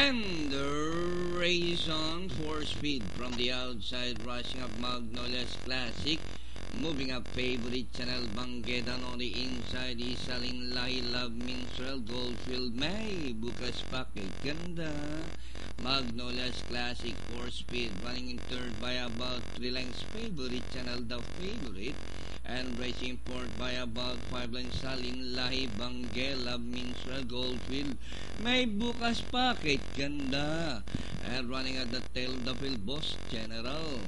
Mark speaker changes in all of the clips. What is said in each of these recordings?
Speaker 1: And the race on for speed from the outside, rushing up Magnolia's Classic. Moving up, favorite Chanel Bangedan on the inside is Salin Lahi, Love Minstrel, Goldfield May, Bukas Packet, Ganda. Magnolia's Classic for speed, running in third by about 3 lengths, favorite Chanel the favorite. And racing fourth by about 5 lengths, Salin Lahi, Bange, Love Minstrel, Goldfield May, Bukas Packet, Ganda. And running at the tail of the field, Boss General.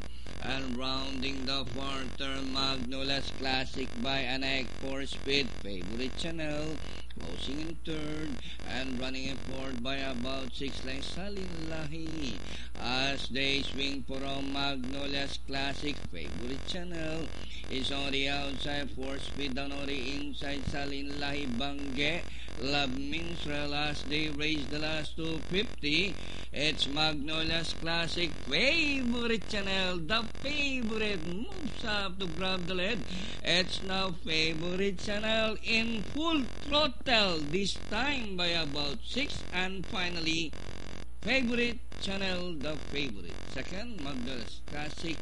Speaker 1: And rounding the far turn, Magnolia's Classic by an egg for speed, favorite Chanel, closing in third, and running in fourth by about 6 lengths, Salin Lahi. As they swing for a Magnolia's Classic, favorite Chanel is on the outside, for speed down on the inside, Salin Lahi, Bange, Love Minstrel. As they race the last 250, it's Magnolia's Classic, favorite Chanel, the favorite, moves up to grab the lead. It's now favorite Chanel in full throttle, this time by about 6, and finally favorite Chanel the favorite. Second, Magnolia's Classic,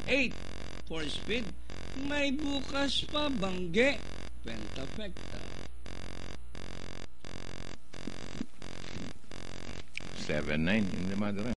Speaker 1: 8 for speed, may bukas pa, Bange, Pentafecta.
Speaker 2: 7-9 in the Madura.